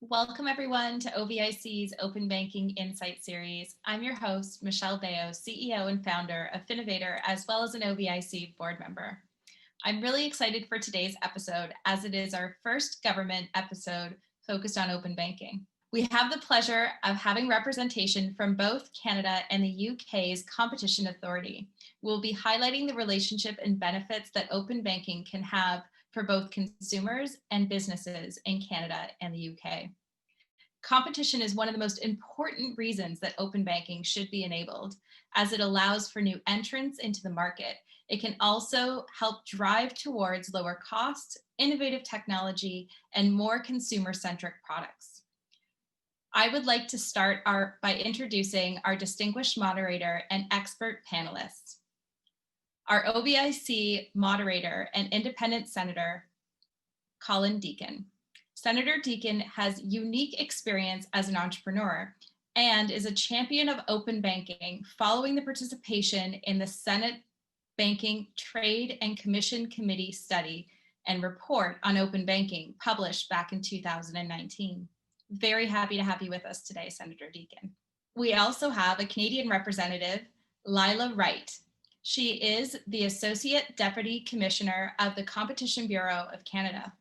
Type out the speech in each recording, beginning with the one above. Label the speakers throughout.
Speaker 1: Welcome everyone to OBIC's Open Banking Insight Series. I'm your host, Michelle Beyo, CEO and founder of Finavator, as well as an OBIC board member. I'm really excited for today's episode as it is our first government episode focused on open banking. We have the pleasure of having representation from both Canada and the UK's Competition Authority. We'll be highlighting the relationship and benefits that open banking can have for both consumers and businesses in Canada and the UK. Competition is one of the most important reasons that open banking should be enabled, as it allows for new entrants into the market. It can also help drive towards lower costs, innovative technology, and more consumer-centric products. I would like to start by introducing our distinguished moderator and expert panelists. Our OBIC moderator and independent senator, Colin Deacon. Senator Deacon has unique experience as an entrepreneur and is a champion of open banking following the participation in the Senate Banking Trade and Commission Committee study and report on open banking published back in 2019. Very happy to have you with us today, Senator Deacon. We also have a Canadian representative, Leila Wright. She is the Associate Deputy Commissioner of the Competition Bureau of Canada.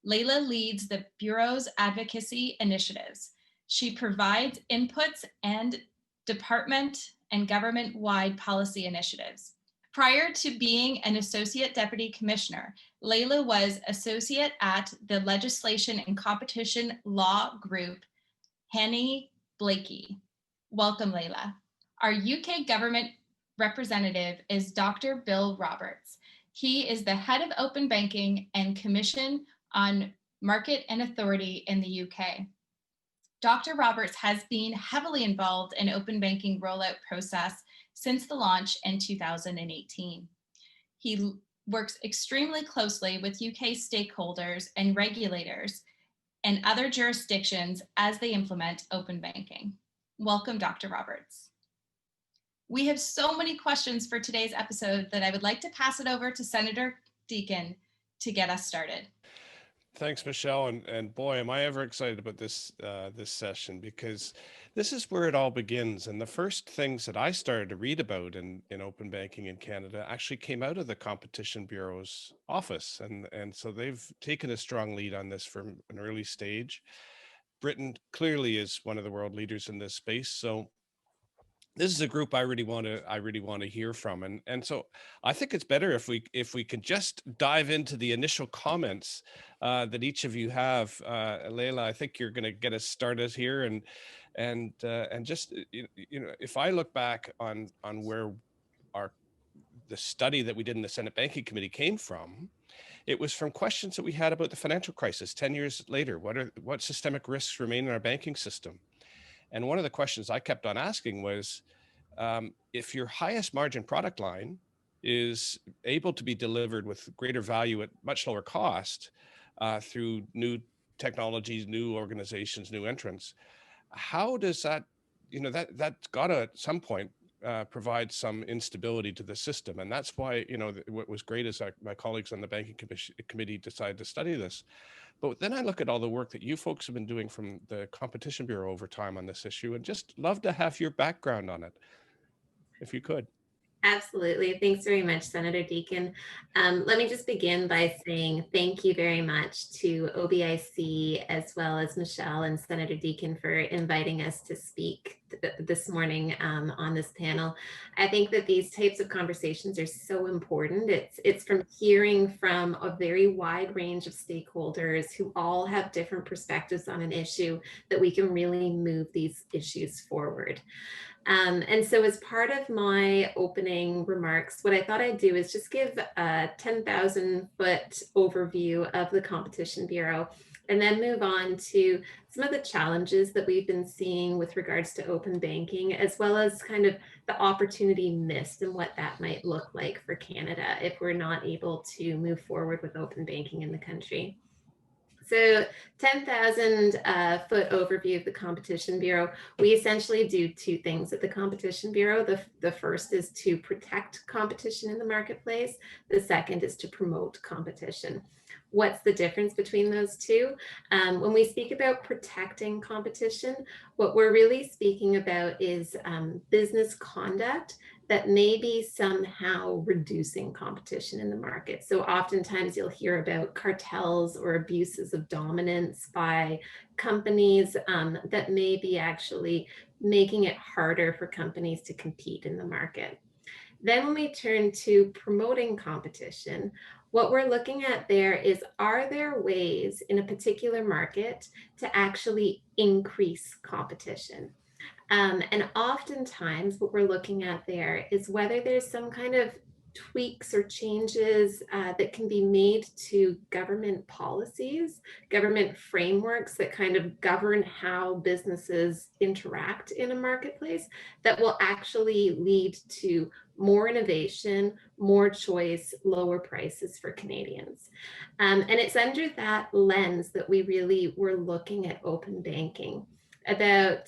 Speaker 1: Leila leads the Bureau's advocacy initiatives. She provides inputs and department and government-wide policy initiatives. Prior to being an Associate Deputy Commissioner, Leila was Associate at the Legislation and Competition Law Group, Hanny Blakey. Welcome, Leila. Our UK government representative is Dr. Bill Roberts. He is the head of open banking and Commission on Market and Authority in the UK. Dr. Roberts has been heavily involved in open banking rollout process since the launch in 2018. He works extremely closely with UK stakeholders and regulators and other jurisdictions as they implement open banking. Welcome, Dr. Roberts. We have so many questions for today's episode that I would like to pass it over to Senator Deacon to get us started.
Speaker 2: Thanks, Michelle, and boy, am I ever excited about this this session, because this is where it all begins. And the first things that I started to read about in open banking in Canada actually came out of the Competition Bureau's office, and so they've taken a strong lead on this from an early stage. Britain clearly is one of the world leaders in this space, so this is a group I really want to hear from, and so I think it's better if we can just dive into the initial comments that each of you have. Leila, I think you're going to get us started here, and just if I look back on where the study that we did in the Senate Banking Committee came from, it was from questions that we had about the financial crisis 10 years later. What systemic risks remain in our banking system? And one of the questions I kept on asking was, if your highest margin product line is able to be delivered with greater value at much lower cost through new technologies, new organizations, new entrants, how does that, that's got to at some point provide some instability to the system? And that's why, what was great is my colleagues on the Banking Committee decided to study this. But then I look at all the work that you folks have been doing from the Competition Bureau over time on this issue, and just love to have your background on it, if you could.
Speaker 3: Absolutely. Thanks very much, Senator Deacon. Let me just begin by saying thank you very much to OBIC, as well as Michelle and Senator Deacon, for inviting us to speak this morning on this panel. I think that these types of conversations are so important. It's from hearing from a very wide range of stakeholders who all have different perspectives on an issue that we can really move these issues forward. And so as part of my opening remarks, what I thought I'd do is just give a 10,000-foot overview of the Competition Bureau, and then move on to some of the challenges that we've been seeing with regards to open banking, as well as kind of the opportunity missed and what that might look like for Canada if we're not able to move forward with open banking in the country. So 10,000 foot overview of the Competition Bureau. We essentially do two things at the Competition Bureau. The first is to protect competition in the marketplace. The second is to promote competition. What's the difference between those two? When we speak about protecting competition, what we're really speaking about is business conduct that may be somehow reducing competition in the market. So oftentimes you'll hear about cartels or abuses of dominance by companies that may be actually making it harder for companies to compete in the market. Then when we turn to promoting competition, what we're looking at there is, are there ways in a particular market to actually increase competition? And oftentimes what we're looking at there is whether there's some kind of tweaks or changes that can be made to government policies, government frameworks that kind of govern how businesses interact in a marketplace that will actually lead to more innovation, more choice, lower prices for Canadians. And it's under that lens that we really were looking at open banking. About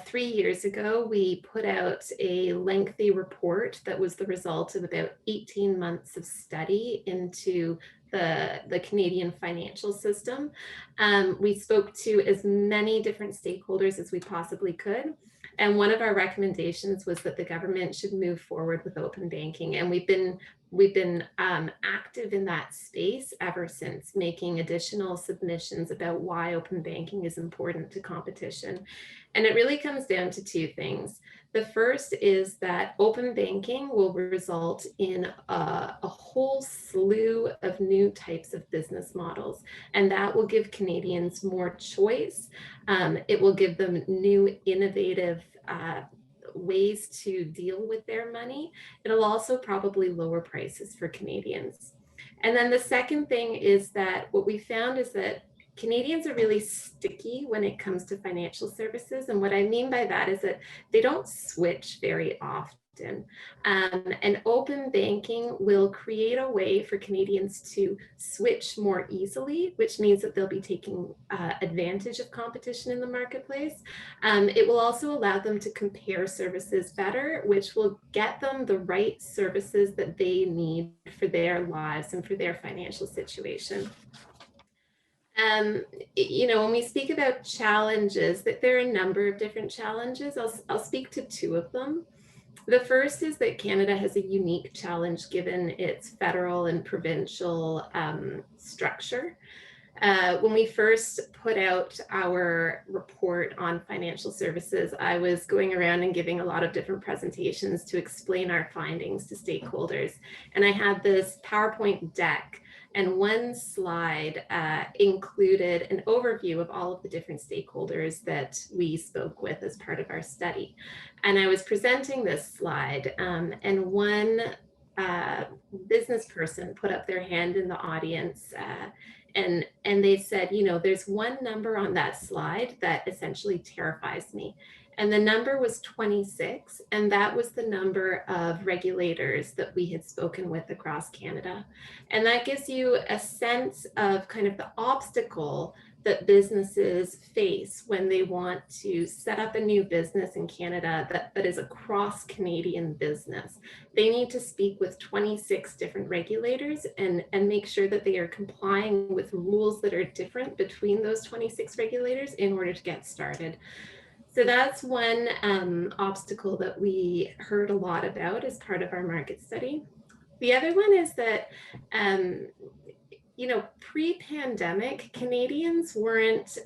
Speaker 3: 3 years ago, we put out a lengthy report that was the result of about 18 months of study into the Canadian financial system. We spoke to as many different stakeholders as we possibly could. And one of our recommendations was that the government should move forward with open banking. And we've been active in that space ever since, making additional submissions about why open banking is important to competition. And it really comes down to two things. The first is that open banking will result in a whole slew of new types of business models, and that will give Canadians more choice. It will give them new innovative ways to deal with their money. It'll also probably lower prices for Canadians. And then the second thing is that what we found is that Canadians are really sticky when it comes to financial services. And what I mean by that is that they don't switch very often. And open banking will create a way for Canadians to switch more easily, which means that they'll be taking advantage of competition in the marketplace. It will also allow them to compare services better, which will get them the right services that they need for their lives and for their financial situation. When we speak about challenges, that there are a number of different challenges. I'll speak to two of them. The first is that Canada has a unique challenge given its federal and provincial structure. When we first put out our report on financial services, I was going around and giving a lot of different presentations to explain our findings to stakeholders. And I had this PowerPoint deck, and one slide included an overview of all of the different stakeholders that we spoke with as part of our study. And I was presenting this slide, and one business person put up their hand in the audience, and they said, there's one number on that slide that essentially terrifies me. And the number was 26, and that was the number of regulators that we had spoken with across Canada. And that gives you a sense of kind of the obstacle that businesses face when they want to set up a new business in Canada that is a cross-Canadian business. They need to speak with 26 different regulators and make sure that they are complying with rules that are different between those 26 regulators in order to get started. So that's one obstacle that we heard a lot about as part of our market study. The other one is that, pre-pandemic, Canadians weren't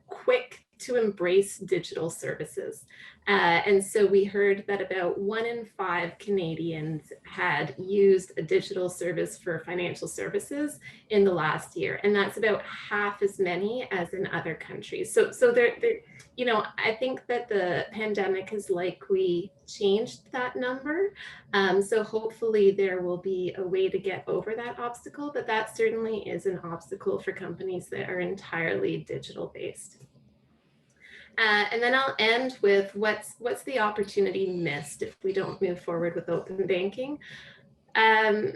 Speaker 3: quick to embrace digital services. And so we heard that about 1 in 5 Canadians had used a digital service for financial services in the last year. And that's about half as many as in other countries. So I think that the pandemic has likely changed that number. So hopefully there will be a way to get over that obstacle, but that certainly is an obstacle for companies that are entirely digital based. And then I'll end with what's the opportunity missed if we don't move forward with open banking. Um,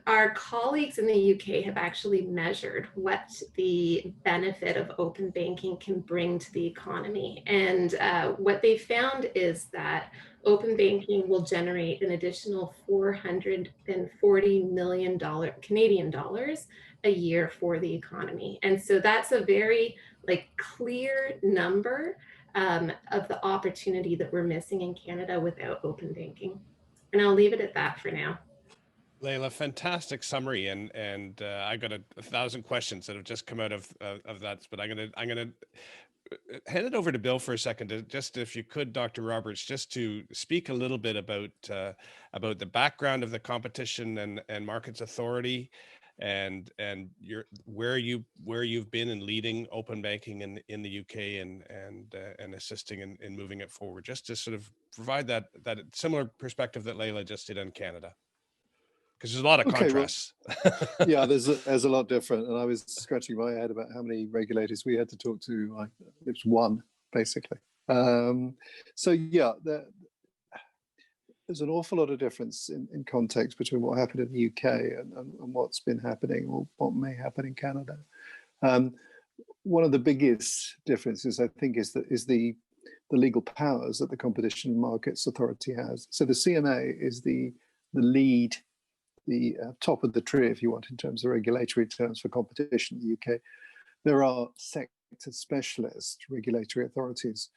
Speaker 3: our colleagues in the UK have actually measured what the benefit of open banking can bring to the economy. And what they found is that open banking will generate an additional $440 million Canadian dollars a year for the economy. And so that's a very clear number of the opportunity that we're missing in Canada without open banking. And I'll leave it at that for now.
Speaker 2: Leila, fantastic summary, and I got a thousand questions that have just come out of that, but I'm gonna hand it over to Bill for a second. Just if you could, Dr. Roberts, just to speak a little bit about the background of the Competition and Markets Authority, and where you've been in leading open banking in the UK and assisting in moving it forward. Just to sort of provide that similar perspective that Leila just did in Canada. Because there's a lot of contrasts.
Speaker 4: Well, yeah, there's a lot different. And I was scratching my head about how many regulators we had to talk to. It was one, basically. So yeah, there's an awful lot of difference in context between what happened in the UK and what's been happening, or what may happen in Canada. One of the biggest differences, I think, is the legal powers that the Competition and Markets Authority has. So the CMA is the lead, the top of the tree, if you want, in terms of regulatory terms for competition in the UK. There are sector specialist regulatory authorities.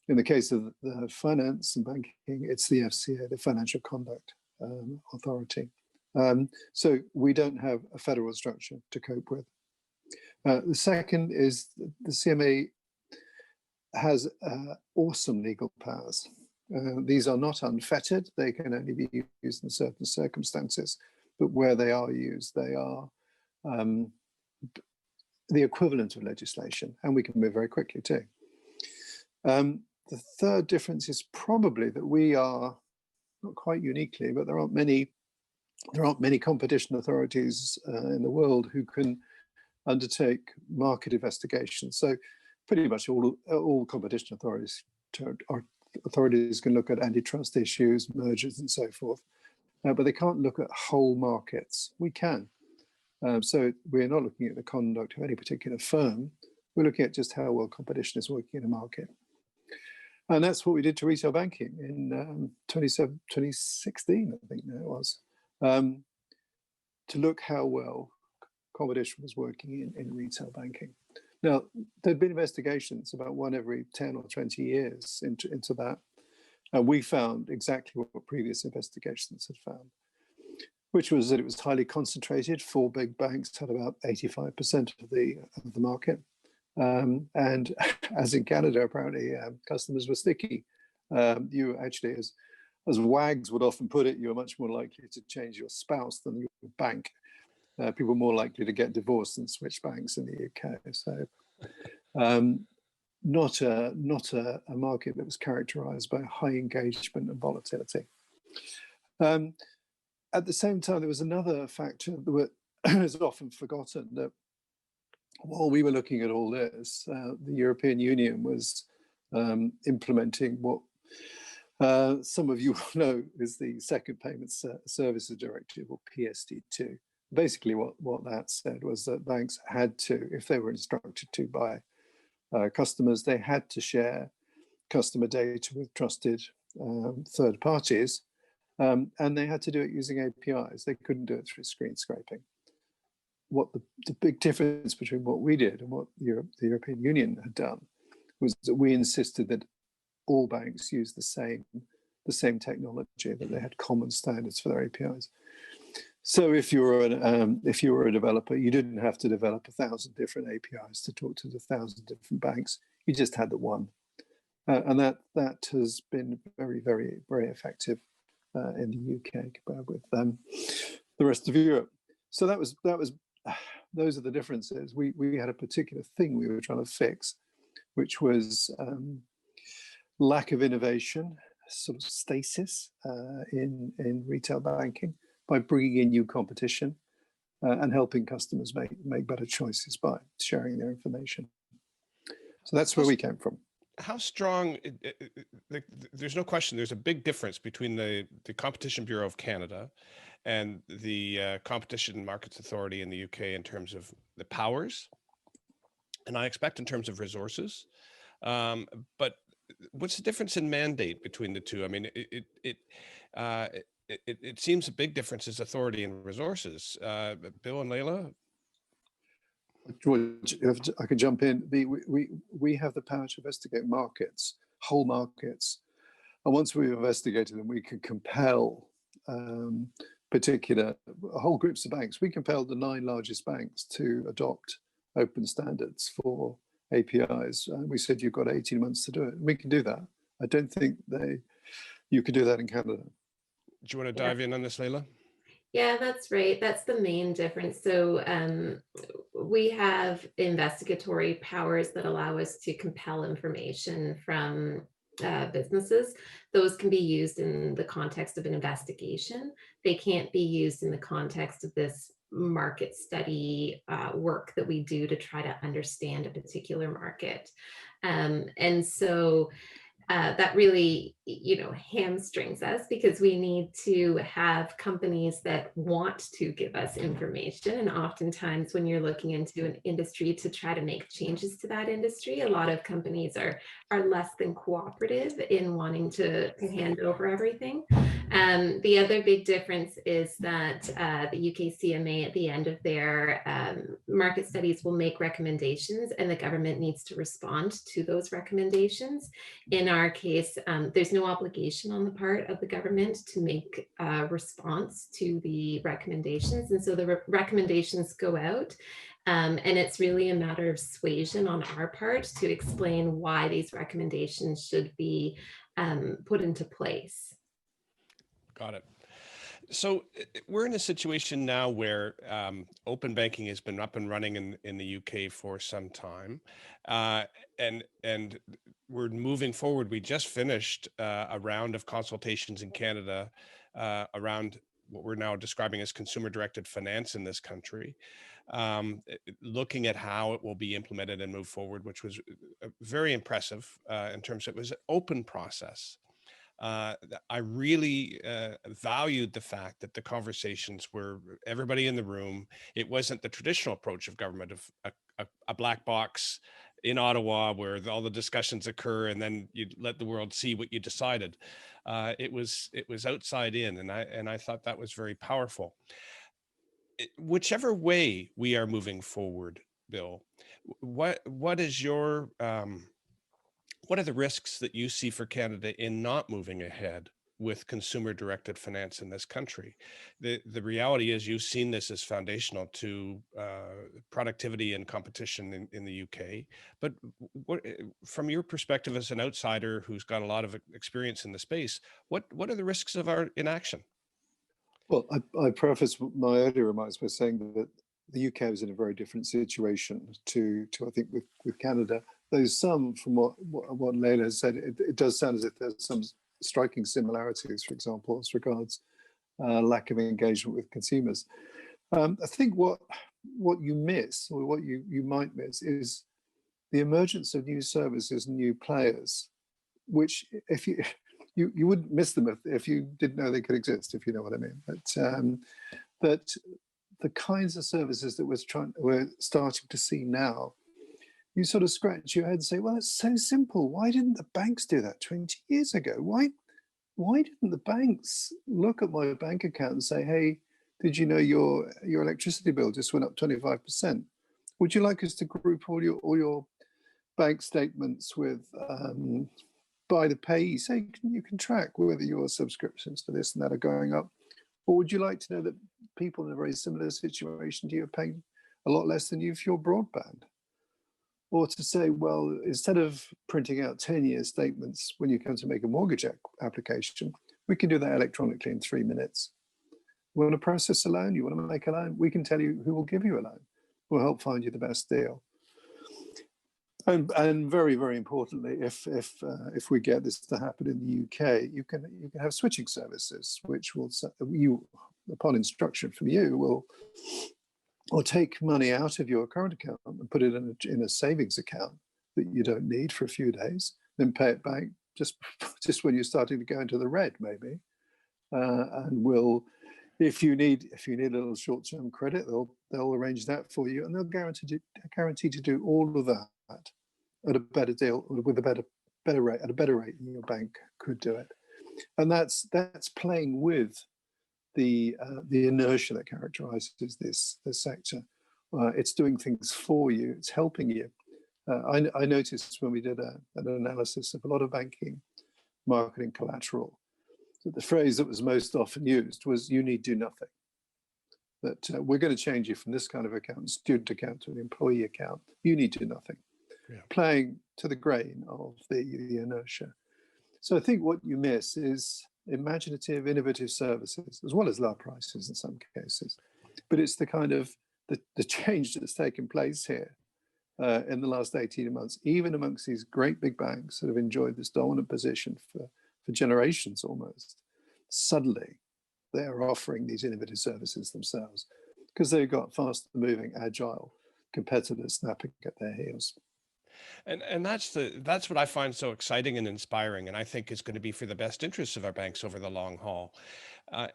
Speaker 4: In the case of the finance and banking, it's the FCA, the Financial Conduct Authority. So we don't have a federal structure to cope with. The second is the CMA has awesome legal powers. These are not unfettered. They can only be used in certain circumstances, but where they are used, they are the equivalent of legislation, and we can move very quickly too. The third difference is probably that we are, not quite uniquely, but there aren't many competition authorities in the world who can undertake market investigations. So pretty much all competition authorities can look at antitrust issues, mergers, and so forth, but they can't look at whole markets. We can. So we're not looking at the conduct of any particular firm. We're looking at just how well competition is working in a market. And that's what we did to retail banking in 2016, I think it was, to look how well competition was working in retail banking. Now, there'd been investigations about one every 10 or 20 years into that. And we found exactly what previous investigations had found, which was that it was highly concentrated. 4 big banks had about 85% of the market. And as in Canada, apparently, customers were sticky. You actually, as wags would often put it, you were much more likely to change your spouse than your bank. People were more likely to get divorced than switch banks in the UK. So not a market that was characterized by high engagement and volatility. At the same time, there was another factor that is often forgotten, that while we were looking at all this, the European Union was implementing what some of you will know is the Second Payment Services Directive, or PSD2. Basically, what that said was that banks had to, if they were instructed to by customers, they had to share customer data with trusted third parties, and they had to do it using APIs. They couldn't do it through screen scraping. What the big difference between what we did and what the European Union had done was that we insisted that all banks use the same technology, that they had common standards for their APIs. So if you were a developer, you didn't have to develop 1,000 different APIs to talk to the 1,000 different banks. You just had the one, and that has been very, very, very effective in the UK compared with the rest of Europe. So those are the differences. We had a particular thing we were trying to fix, which was lack of innovation, sort of stasis in retail banking, by bringing in new competition and helping customers make better choices by sharing their information. So that's where we came from.
Speaker 2: How strong, there's no question, there's a big difference between the Competition Bureau of Canada and the Competition and Markets Authority in the UK in terms of the powers, and I expect in terms of resources. But what's the difference in mandate between the two? I mean, it seems a big difference is authority and resources. Bill and Leila?
Speaker 4: George, if I can jump in. We have the power to investigate markets, whole markets. And once we've investigated them, we can compel particular whole groups of banks. We compelled the 9 largest banks to adopt open standards for APIs. We said you've got 18 months to do it. We can do that. I don't think you could do that in Canada.
Speaker 2: Do you want to dive in on this, Leila?
Speaker 3: Yeah, that's right. That's the main difference. So we have investigatory powers that allow us to compel information from businesses. Those can be used in the context of an investigation. They can't be used in the context of this market study work that we do to try to understand a particular market. And so that really, hamstrings us, because we need to have companies that want to give us information. And oftentimes when you're looking into an industry to try to make changes to that industry, a lot of companies are less than cooperative in wanting to hand over everything. The other big difference is that the UK CMA at the end of their market studies will make recommendations, and the government needs to respond to those recommendations. In our case, there's no obligation on the part of the government to make a response to the recommendations. And so the recommendations go out, and it's really a matter of suasion on our part to explain why these recommendations should be put into place.
Speaker 2: Got it. So we're in a situation now where open banking has been up and running in the UK for some time, and we're moving forward. We just finished a round of consultations in Canada around what we're now describing as consumer-directed finance in this country, looking at how it will be implemented and move forward, which was very impressive in terms of it was an open process. I really valued the fact that the conversations were everybody in the room. It wasn't the traditional approach of government of a black box in Ottawa where all the discussions occur and then you let the world see what you decided. It was outside in, and I thought that was very powerful. Whichever way we are moving forward, Bill, what is your what are the risks that you see for Canada in not moving ahead with consumer-directed finance in this country? The reality is you've seen this as foundational to productivity and competition in the UK. But what, from your perspective as an outsider who's got a lot of experience in the space, what are the risks of our inaction?
Speaker 4: Well, I preface my earlier remarks by saying that the UK is in a very different situation to I think with Canada. There's some, from what Leila has said, it does sound as if there's some striking similarities, for example, as regards lack of engagement with consumers. I think what you miss, or what you might miss, is the emergence of new services, new players, which if you wouldn't miss them if you didn't know they could exist, if you know what I mean. But the kinds of services that we're starting to see now, you sort of scratch your head and say, well, it's so simple. Why didn't the banks do that 20 years ago? Why didn't the banks look at my bank account and say, hey, did you know your electricity bill just went up 25%? Would you like us to group all your bank statements with by the payee, so you can track whether your subscriptions to this and that are going up? Or would you like to know that people in a very similar situation to you are paying a lot less than you for your broadband? Or to say, well, instead of printing out 10-year statements when you come to make a mortgage application, we can do that electronically in 3 minutes. You want to process a loan? You want to make a loan? We can tell you who will give you a loan. We'll help find you the best deal. And very, very importantly, if we get this to happen in the UK, you can have switching services, which will, you, upon instruction from you, will take money out of your current account and put it in a savings account that you don't need for a few days, then pay it back just when you're starting to go into the red, maybe, and will If you need a little short-term credit, they'll arrange that for you, and they'll guarantee to do all of that at a better deal, with a better rate, at a better rate than your bank could do it. And that's playing with the inertia that characterizes this sector. It's doing things for you. It's helping you. I noticed when we did an analysis of a lot of banking marketing collateral, that the phrase that was most often used was, "You need do nothing." That we're going to change you from this kind of account, student account, to an employee account. You need do nothing. Yeah. Playing to the grain of the inertia. So I think what you miss is imaginative, innovative services, as well as low prices in some cases. But it's the kind of the change that's taken place here in the last 18 months, even amongst these great big banks that have enjoyed this dominant position for generations almost. Suddenly, they're offering these innovative services themselves because they've got faster moving, agile competitors snapping at their heels.
Speaker 2: And that's what I find so exciting and inspiring, and I think is going to be for the best interests of our banks over the long haul.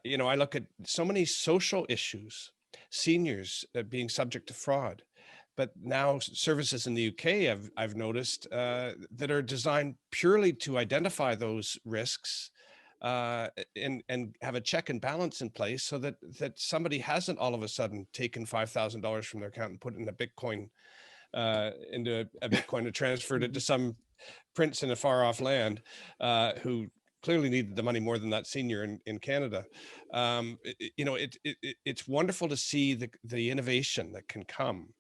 Speaker 2: You know, I look at so many social issues, seniors being subject to fraud, but now services in the UK I've noticed that are designed purely to identify those risks and have a check and balance in place, so that somebody hasn't all of a sudden taken $5,000 from their account and put it in a Bitcoin. Into a Bitcoin and transferred it to some prince in a far off land who clearly needed the money more than that senior in Canada. You know, it's wonderful to see the innovation that can come,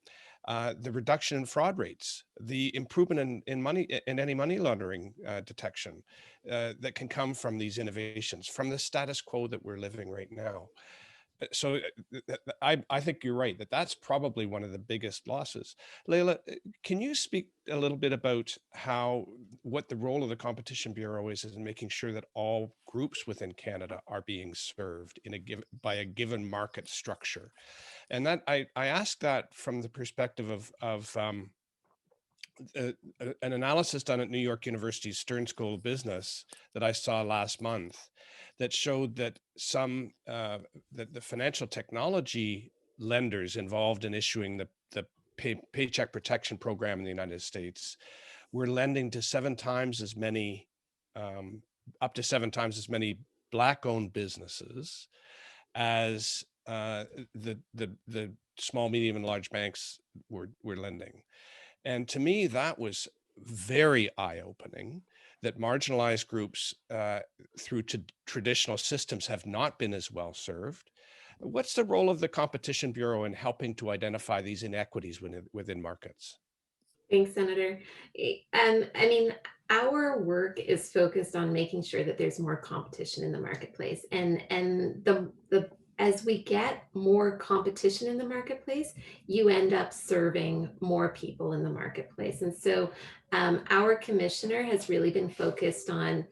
Speaker 2: the reduction in fraud rates, the improvement in any money laundering detection that can come from these innovations, from the status quo that we're living right now. So I think you're right, that's probably one of the biggest losses. Leila, can you speak a little bit about what the role of the Competition Bureau is in making sure that all groups within Canada are being served by a given market structure? And that I ask that from the perspective of an analysis done at New York University's Stern School of Business that I saw last month, that showed that that the financial technology lenders involved in issuing the Paycheck Protection Program in the United States were lending to up to seven times as many Black-owned businesses as the small, medium, and large banks were lending. And to me, that was very eye-opening, that marginalized groups through traditional systems have not been as well served. What's the role of the Competition Bureau in helping to identify these inequities within markets?
Speaker 3: Thanks, Senator. I mean, our work is focused on making sure that there's more competition in the marketplace, and as we get more competition in the marketplace, you end up serving more people in the marketplace. And so our commissioner has really been focused on,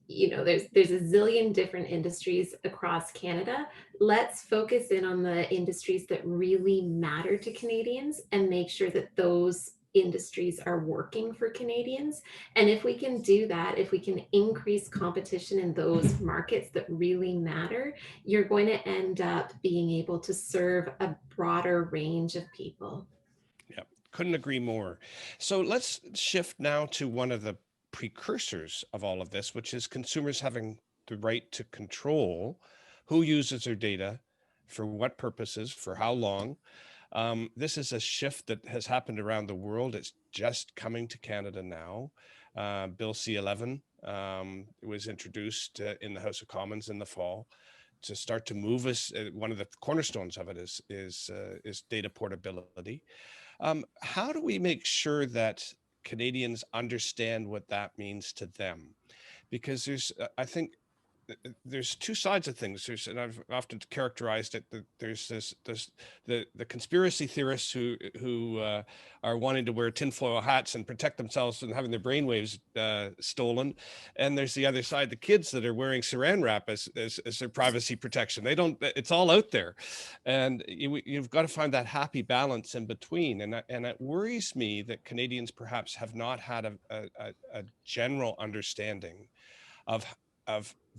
Speaker 3: you know, there's a zillion different industries across Canada. Let's focus in on the industries that really matter to Canadians and make sure that those industries are working for Canadians. And if we can do that, if we can increase competition in those markets that really matter, you're going to end up being able to serve a broader range of people.
Speaker 2: Yeah, couldn't agree more. So let's shift now to one of the precursors of all of this, which is consumers having the right to control who uses their data, for what purposes, for how long. This is a shift that has happened around the world. It's just coming to Canada now. Bill C-11 was introduced in the House of Commons in the fall to start to move us. One of the cornerstones of it is data portability. How do we make sure that Canadians understand what that means to them? Because I think there's two sides of things. And I've often characterized it that there's the conspiracy theorists who are wanting to wear tinfoil hats and protect themselves from having their brainwaves stolen, and there's the other side, the kids that are wearing Saran wrap as their privacy protection. They don't. It's all out there, and you've got to find that happy balance in between. And it worries me that Canadians perhaps have not had a general understanding of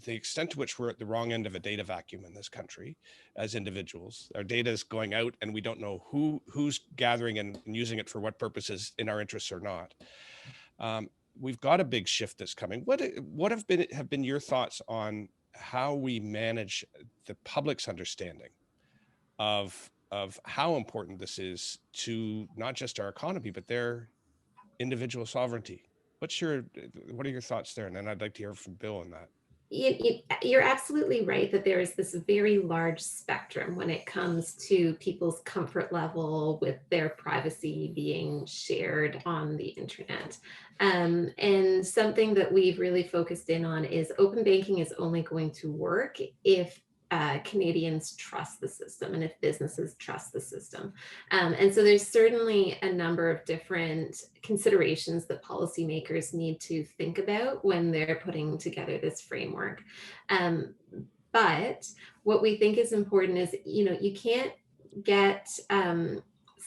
Speaker 2: the extent to which we're at the wrong end of a data vacuum in this country as individuals. Our data is going out and we don't know who's gathering and using it for what purposes in our interests or not. We've got a big shift that's coming. What have been your thoughts on how we manage the public's understanding of how important this is to not just our economy, but their individual sovereignty? What are your thoughts there? And then I'd like to hear from Bill on that.
Speaker 3: You're absolutely right that there is this very large spectrum when it comes to people's comfort level with their privacy being shared on the internet. And something that we've really focused in on is open banking is only going to work if Canadians trust the system and if businesses trust the system. And so there's certainly a number of different considerations that policymakers need to think about when they're putting together this framework. But what we think is important is, you can't get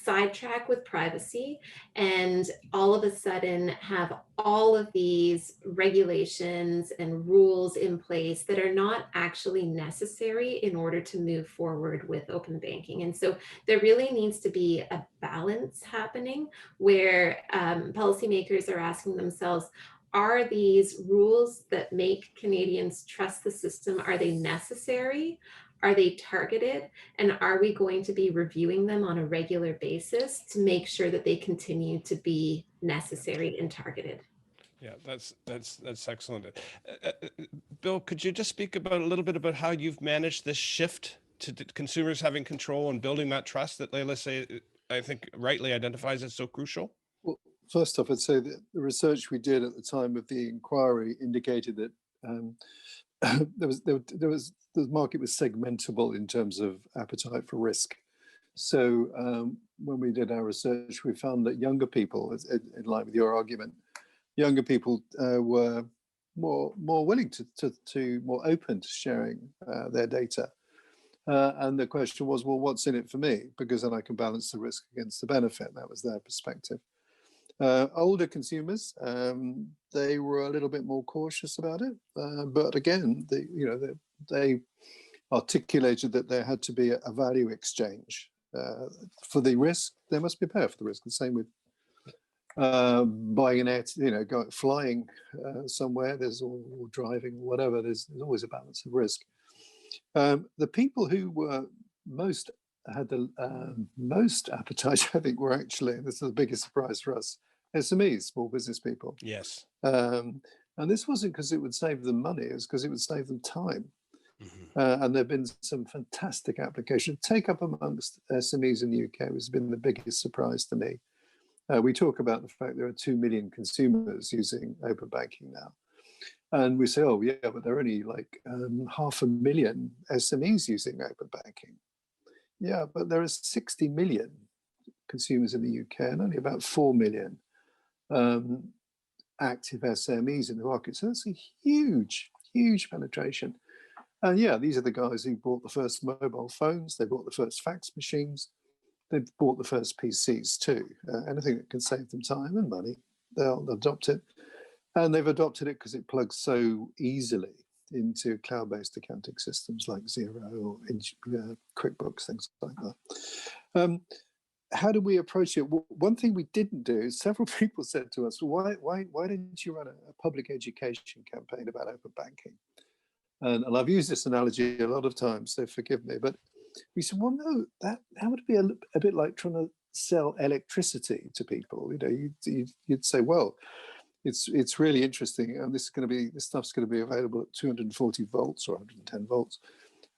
Speaker 3: sidetrack with privacy and all of a sudden have all of these regulations and rules in place that are not actually necessary in order to move forward with open banking. And so there really needs to be a balance happening where policymakers are asking themselves, are these rules that make Canadians trust the system, are they necessary? Are they targeted? And are we going to be reviewing them on a regular basis to make sure that they continue to be necessary and targeted?
Speaker 2: Yeah, that's excellent. Bill, could you just speak a little bit about how you've managed this shift to consumers having control and building that trust that Leila I think rightly identifies as so crucial?
Speaker 4: Well, first off, I'd say that the research we did at the time of the inquiry indicated that the market was segmentable in terms of appetite for risk. So when we did our research, we found that younger people, in line with your argument, younger people were more willing to more open to sharing their data. And the question was, well, what's in it for me? Because then I can balance the risk against the benefit. That was their perspective. Older consumers, they were a little bit more cautious about it, but again, they articulated that there had to be a value exchange for the risk. They must be prepared for the risk. The same with buying flying somewhere. There's or driving, whatever. There's always a balance of risk. The people who were had the most appetite, I think, were actually, and this is the biggest surprise for us, SMEs, small business people.
Speaker 2: Yes.
Speaker 4: And this wasn't because it would save them money, it was because it would save them time. Mm-hmm. And there have been some fantastic applications. Take up amongst SMEs in the UK has been the biggest surprise to me. We talk about the fact there are 2 million consumers using open banking now. And we say, oh, yeah, but there are only like 500,000 SMEs using open banking. Yeah, but there are 60 million consumers in the UK and only about 4 million active SMEs in the market. So that's a huge, huge penetration. And yeah, these are the guys who bought the first mobile phones, they bought the first fax machines, they bought the first PCs too. Anything that can save them time and money, they'll adopt it. And they've adopted it because it plugs so easily into cloud-based accounting systems like Xero or QuickBooks, things like that. How do we approach it? Well, one thing we didn't do, several people said to us, well, why didn't you run a public education campaign about open banking? And I've used this analogy a lot of times, so forgive me, but we said, well, no, that would be a bit like trying to sell electricity to people. You'd say, well, it's really interesting, and this stuff's going to be available at 240 volts or 110 volts.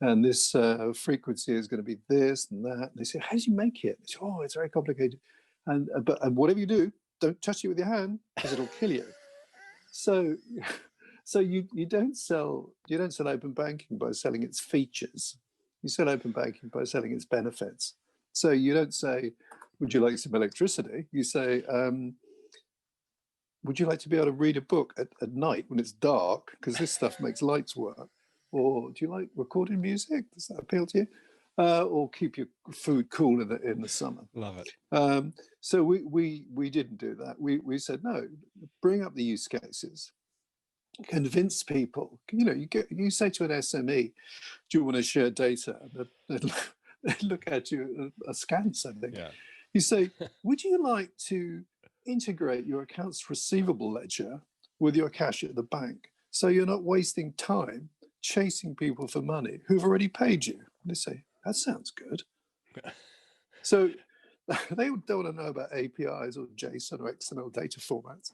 Speaker 4: And this frequency is going to be this and that. And they say, how do you make it? They say, oh, it's very complicated. And whatever you do, don't touch it with your hand because it'll kill you. So you don't sell open banking by selling its features. You sell open banking by selling its benefits. So you don't say, would you like some electricity? You say, would you like to be able to read a book at night when it's dark? Because this stuff makes lights work. Or do you like recording music? Does that appeal to you? Or keep your food cool in the summer?
Speaker 2: Love it.
Speaker 4: So we didn't do that. We said, no, bring up the use cases. convince people. You say to an SME, do you want to share data? They look at you askance, I think.
Speaker 2: Yeah.
Speaker 4: You say, would you like to integrate your accounts receivable ledger with your cash at the bank so you're not wasting time chasing people for money who've already paid you? And they say, that sounds good. So they don't want to know about APIs or JSON or XML data formats.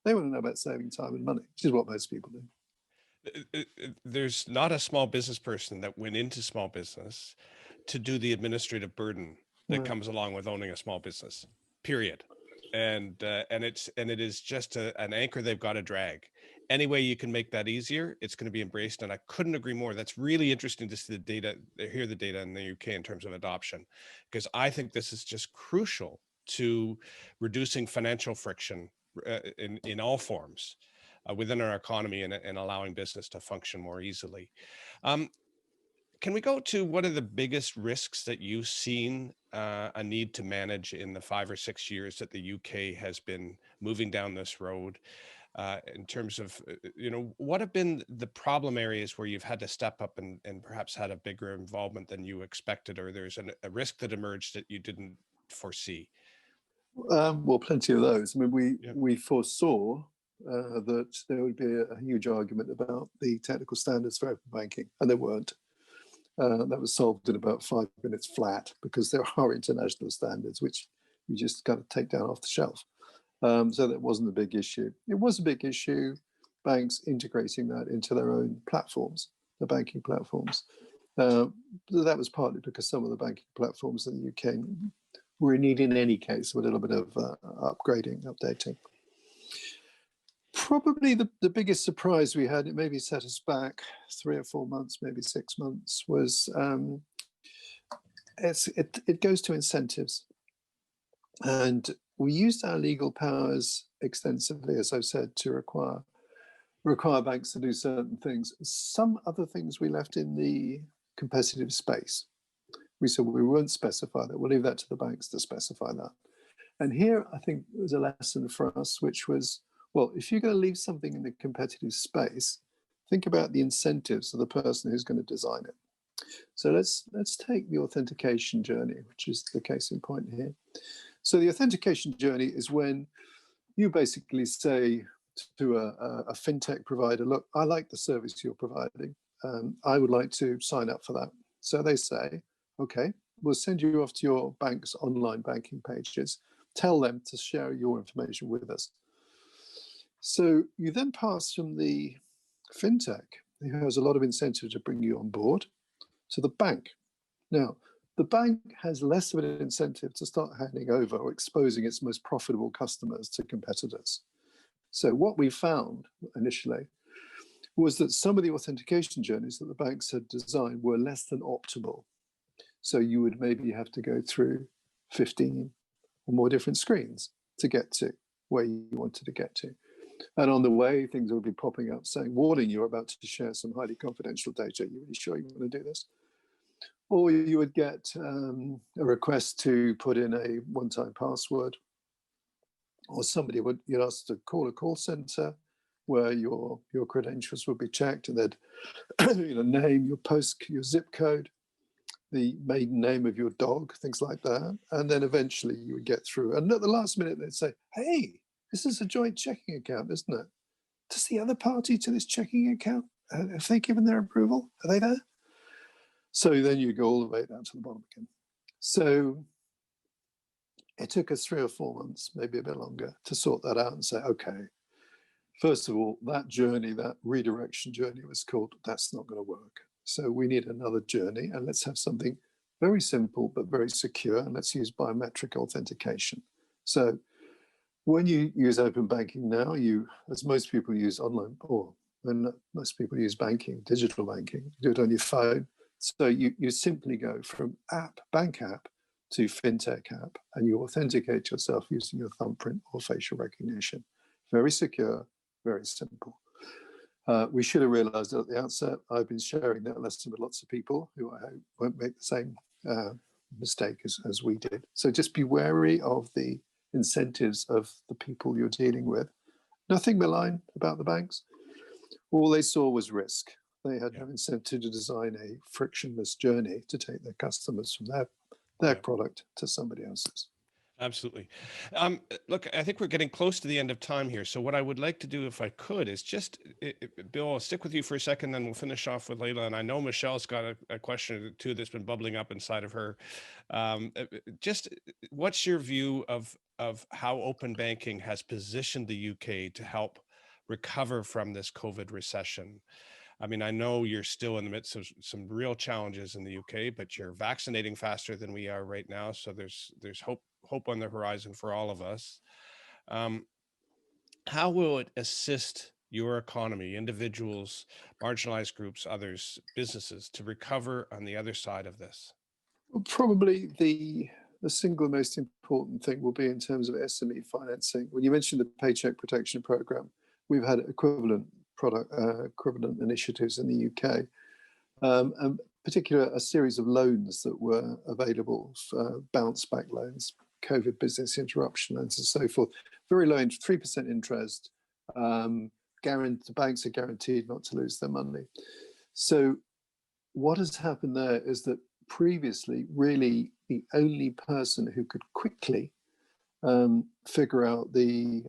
Speaker 4: They want to know about saving time and money, which is what most people do.
Speaker 2: There's not a small business person that went into small business to do the administrative burden that comes along with owning a small business, period. And it is just an anchor they've got to drag. Any way you can make that easier, it's going to be embraced. And I couldn't agree more. That's really interesting to see hear the data in the UK in terms of adoption, because I think this is just crucial to reducing financial friction in all forms within our economy and allowing business to function more easily. Can we go to what are the biggest risks that you've seen a need to manage in the 5 or 6 years that the UK has been moving down this road? In terms of, what have been the problem areas where you've had to step up and perhaps had a bigger involvement than you expected, or there's a risk that emerged that you didn't foresee?
Speaker 4: Well, plenty of those. I mean, we foresaw that there would be a huge argument about the technical standards for open banking, and there weren't. That was solved in about 5 minutes flat because there are international standards which you just got to take down off the shelf. So that wasn't a big issue. It was a big issue, banks integrating that into their own platforms, the banking platforms. That was partly because some of the banking platforms in the UK were in need in any case of a little bit of upgrading, updating. Probably the biggest surprise we had, it maybe set us back 3 or 4 months, maybe 6 months, was it goes to incentives. And we used our legal powers extensively, as I've said, to require banks to do certain things. Some other things we left in the competitive space. We said we won't specify that. We'll leave that to the banks to specify that. And here, I think, was a lesson for us, which was, well, if you're going to leave something in the competitive space, think about the incentives of the person who's going to design it. So let's take the authentication journey, which is the case in point here. So the authentication journey is when you basically say to a fintech provider, look, I like the service you're providing. I would like to sign up for that. So they say, okay, we'll send you off to your bank's online banking pages. Tell them to share your information with us. So you then pass from the fintech, who has a lot of incentive to bring you on board, to the bank. Now, the bank has less of an incentive to start handing over or exposing its most profitable customers to competitors. So what we found initially was that some of the authentication journeys that the banks had designed were less than optimal. So you would maybe have to go through 15 or more different screens to get to where you wanted to get to. And on the way, things will be popping up saying, warning, you're about to share some highly confidential data. Are you really sure you want to do this? Or you would get a request to put in a one-time password, or somebody would, you'd ask to call a call center where your credentials would be checked, and they'd name, your zip code, the maiden name of your dog, things like that. And then eventually you would get through. And at the last minute, they'd say, hey, this is a joint checking account, isn't it? Does the other party to this checking account, have they given their approval? Are they there? So then you go all the way down to the bottom again. So it took us 3 or 4 months, maybe a bit longer, to sort that out and say, okay, first of all, that journey, that redirection journey was called, that's not going to work. So we need another journey, and let's have something very simple but very secure, and let's use biometric authentication. So when you use open banking now, as most people use online, or when most people use banking, digital banking, you do it on your phone. So you simply go from bank app to fintech app, and you authenticate yourself using your thumbprint or facial recognition. Very secure, very simple. We should have realized at the outset. I've been sharing that lesson with lots of people who I hope won't make the same mistake as we did. So just be wary of the incentives of the people you're dealing with. Nothing malign about the banks. all they saw was risk. They had
Speaker 2: Yeah.
Speaker 4: no incentive to design a frictionless journey to take their customers from their
Speaker 2: Yeah.
Speaker 4: product to somebody else's.
Speaker 2: Absolutely. Look, I think we're getting close to the end of time here. So what I would like to do, if I could, is just, Bill, I'll stick with you for a second, then we'll finish off with Leila. And I know Michelle's got a question or two that's been bubbling up inside of her. Just what's your view of how open banking has positioned the UK to help recover from this COVID recession? I mean, I know you're still in the midst of some real challenges in the UK, but you're vaccinating faster than we are right now. So there's hope on the horizon for all of us. How will it assist your economy, individuals, marginalized groups, others, businesses, to recover on the other side of this?
Speaker 4: Well, probably the single most important thing will be in terms of SME financing. When you mentioned the Paycheck Protection Program, we've had equivalent initiatives in the UK, and particularly a series of loans that were available, bounce back loans, COVID business interruption loans, and so forth. Very low, 3% interest. The banks are guaranteed not to lose their money. So what has happened there is that previously, really, the only person who could quickly figure out the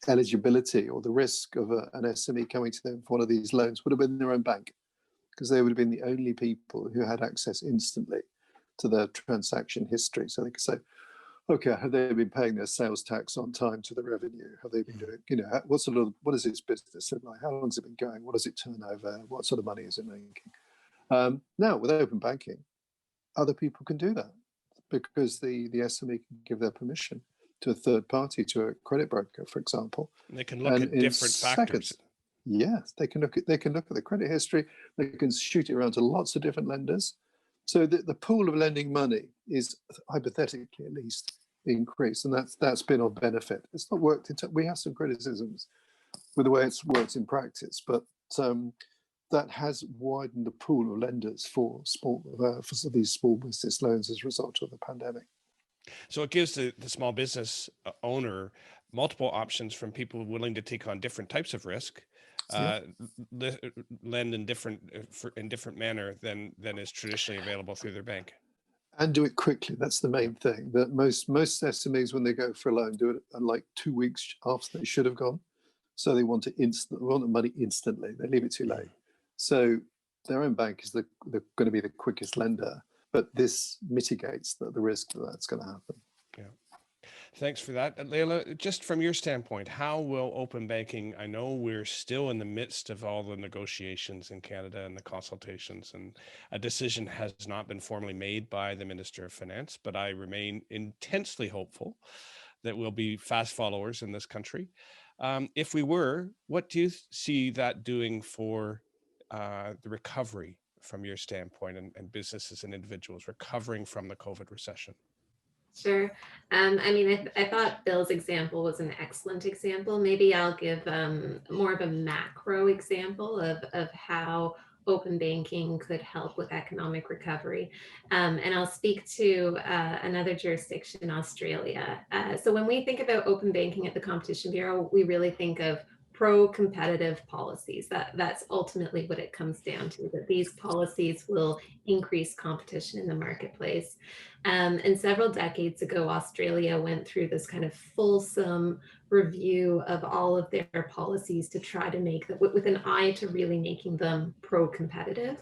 Speaker 4: eligibility or the risk of an SME coming to them for one of these loans would have been their own bank, because they would have been the only people who had access instantly to their transaction history. So they could say, okay, have they been paying their sales tax on time to the revenue? Have they been doing, what is its business look like? How long has it been going? What does it turn over? What sort of money is it making? Now, with open banking, other people can do that because the SME can give their permission to a third party, to a credit broker, for example.
Speaker 2: And they can look at different factors.
Speaker 4: Yes, they can look at the credit history. They can shoot it around to lots of different lenders. So the pool of lending money is, hypothetically at least, increased, and that's been of benefit. It's not worked. We have some criticisms with the way it's worked in practice, but that has widened the pool of lenders for these small business loans as a result of the pandemic.
Speaker 2: So it gives the small business owner multiple options from people willing to take on different types of risk, lend in different manner than is traditionally available through their bank.
Speaker 4: And do it quickly. That's the main thing. That most SMEs, when they go for a loan, do it like 2 weeks after they should have gone. So they want the money instantly. They leave it too late. So their own bank is going to be the quickest lender, but this mitigates the risk that's going to happen.
Speaker 2: Yeah. Thanks for that. Leila, just from your standpoint, how will open banking, I know we're still in the midst of all the negotiations in Canada and the consultations, and a decision has not been formally made by the Minister of Finance, but I remain intensely hopeful that we'll be fast followers in this country. If we were, what do you see that doing for the recovery from your standpoint, and businesses and individuals recovering from the COVID recession?
Speaker 3: Sure. I thought Bill's example was an excellent example. Maybe I'll give more of a macro example of how open banking could help with economic recovery. And I'll speak to another jurisdiction, Australia. So when we think about open banking at the Competition Bureau, we really think of pro-competitive policies. That's ultimately what it comes down to, that these policies will increase competition in the marketplace. And several decades ago, Australia went through this kind of fulsome review of all of their policies to try to make them, with an eye to really making them pro-competitive.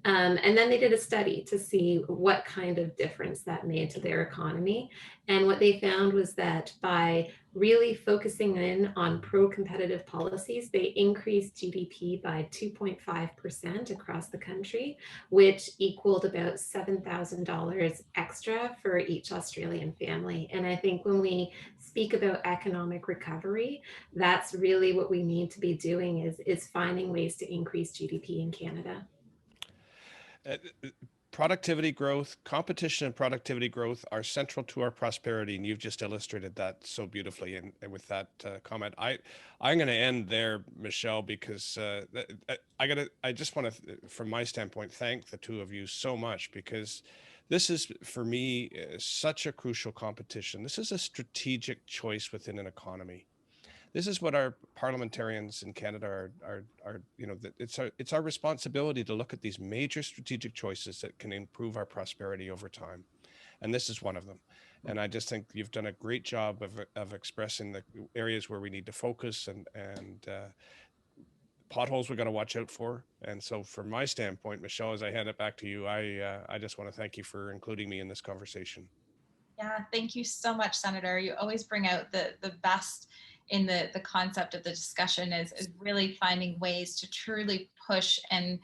Speaker 3: And then they did a study to see what kind of difference that made to their economy. And what they found was that by really focusing in on pro-competitive policies, they increased GDP by 2.5% across the country, which equaled about $7,000 extra for each Australian family. And I think when we speak about economic recovery, that's really what we need to be doing, is finding ways to increase GDP in Canada.
Speaker 2: Productivity growth, competition and productivity growth are central to our prosperity, and you've just illustrated that so beautifully. And with that comment, I'm going to end there, Michelle, because I just want to, from my standpoint, thank the two of you so much, because this is, for me, such a crucial competition. This is a strategic choice within an economy. this is what our parliamentarians in Canada are you know, that it's our responsibility to look at these major strategic choices that can improve our prosperity over time. And this is one of them. And I just think you've done a great job of expressing the areas where we need to focus and potholes we got to watch out for. And so from my standpoint, Michelle, as I hand it back to you, I just want to thank you for including me in this conversation.
Speaker 1: Yeah, thank you so much, Senator. You always bring out the best in the concept of the discussion is really finding ways to truly push and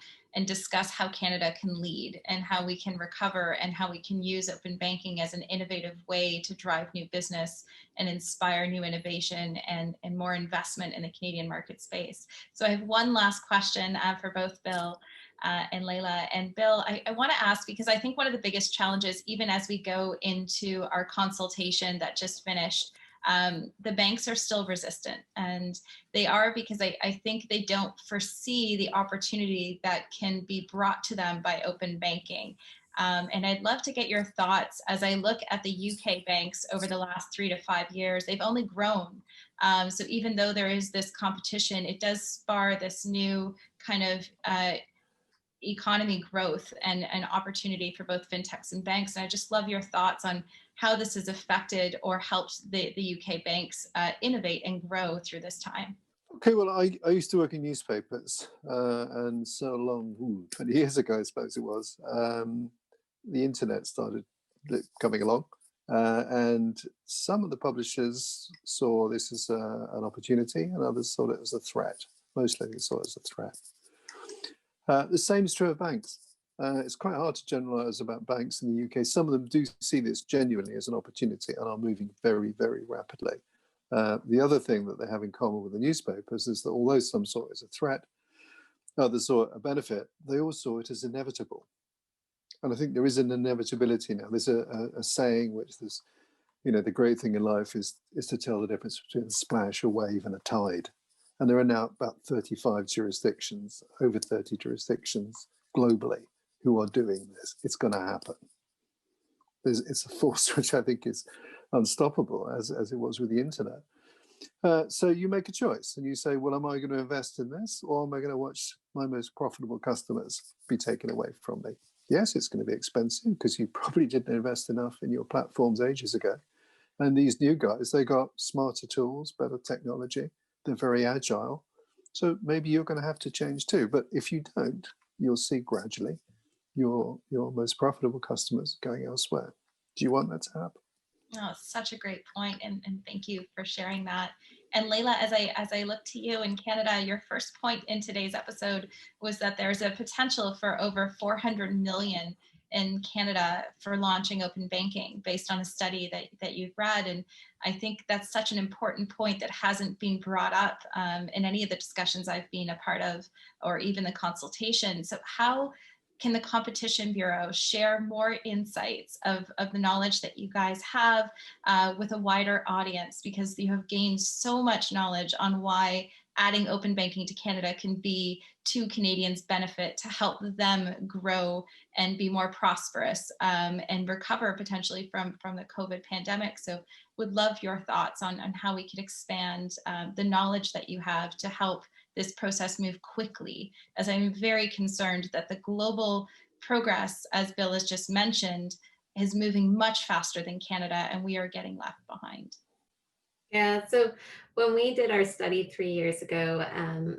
Speaker 1: discuss how Canada can lead and how we can recover and how we can use open banking as an innovative way to drive new business and inspire new innovation and more investment in the Canadian market space. So I have one last question for both Bill and Leila. And Bill, I want to ask, because I think one of the biggest challenges, even as we go into our consultation that just finished, the banks are still resistant, and they are because I think they don't foresee the opportunity that can be brought to them by open banking. And I'd love to get your thoughts as I look at the UK banks over the last 3 to 5 years. They've only grown. So even though there is this competition, it does spur this new kind of economy growth and opportunity for both fintechs and banks. And I just love your thoughts on how this has affected or helped the UK banks innovate and grow through this time.
Speaker 4: Okay, well, I used to work in newspapers, and so long, 20 years ago, I suppose it was, the internet started coming along, and some of the publishers saw this as an opportunity, and others saw it as a threat. Mostly they saw it as a threat. The same is true of banks. It's quite hard to generalize about banks in the UK. Some of them do see this genuinely as an opportunity and are moving very, very rapidly. The other thing that they have in common with the newspapers is that although some saw it as a threat, others saw it a benefit, they all saw it as inevitable. And I think there is an inevitability now. There's a saying which there's, you know, the great thing in life is to tell the difference between a splash, a wave, and a tide. And there are now about 35 jurisdictions, over 30 jurisdictions globally who are doing this. It's going to happen. It's a force which I think is unstoppable, as it was with the internet. So you make a choice and you say, well, am I going to invest in this, or am I going to watch my most profitable customers be taken away from me? Yes, it's going to be expensive because you probably didn't invest enough in your platforms ages ago. And these new guys, they got smarter tools, better technology. They're very agile. So maybe you're going to have to change too. But if you don't, you'll see gradually your most profitable customers going elsewhere. Do you want that to happen?
Speaker 1: Oh, such a great point, and thank you for sharing that. And Leila, as I look to you in Canada, your first point in today's episode was that there's a potential for over 400 million in Canada for launching open banking based on a study that you've read. And I think that's such an important point that hasn't been brought up in any of the discussions I've been a part of, or even the consultation. So how can the Competition Bureau share more insights of the knowledge that you guys have with a wider audience? Because you have gained so much knowledge on why adding open banking to Canada can be to Canadians' benefit to help them grow and be more prosperous and recover potentially from the COVID pandemic. So would love your thoughts on how we could expand the knowledge that you have to help this process move quickly, as I'm very concerned that the global progress, as Bill has just mentioned, is moving much faster than Canada, and we are getting left behind.
Speaker 3: Yeah, so when we did our study 3 years ago,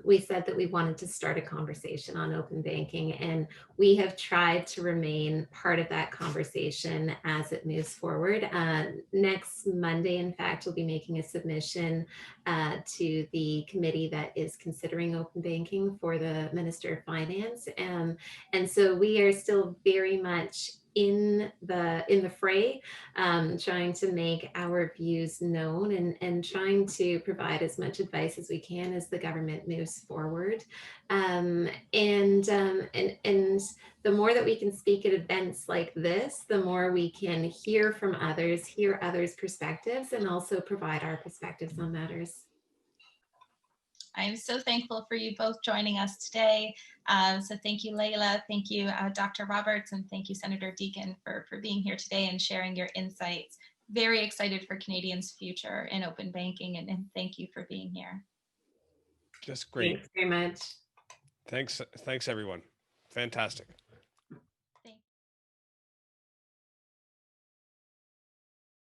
Speaker 3: we said that we wanted to start a conversation on open banking, and we have tried to remain part of that conversation as it moves forward. Next Monday, in fact, we'll be making a submission to the committee that is considering open banking for the Minister of Finance. And so we are still very much in the fray, trying to make our views known and trying to provide as much advice as we can as the government moves forward. And the more that we can speak at events like this, the more we can hear from others, hear others' perspectives, and also provide our perspectives on matters.
Speaker 1: I'm so thankful for you both joining us today. So thank you, Leila. Thank you, Dr. Roberts, and thank you, Senator Deacon, for being here today and sharing your insights. very excited for Canadians' future in open banking, and thank you for being here.
Speaker 2: Just great.
Speaker 3: Thanks very much.
Speaker 2: Thanks everyone. Fantastic.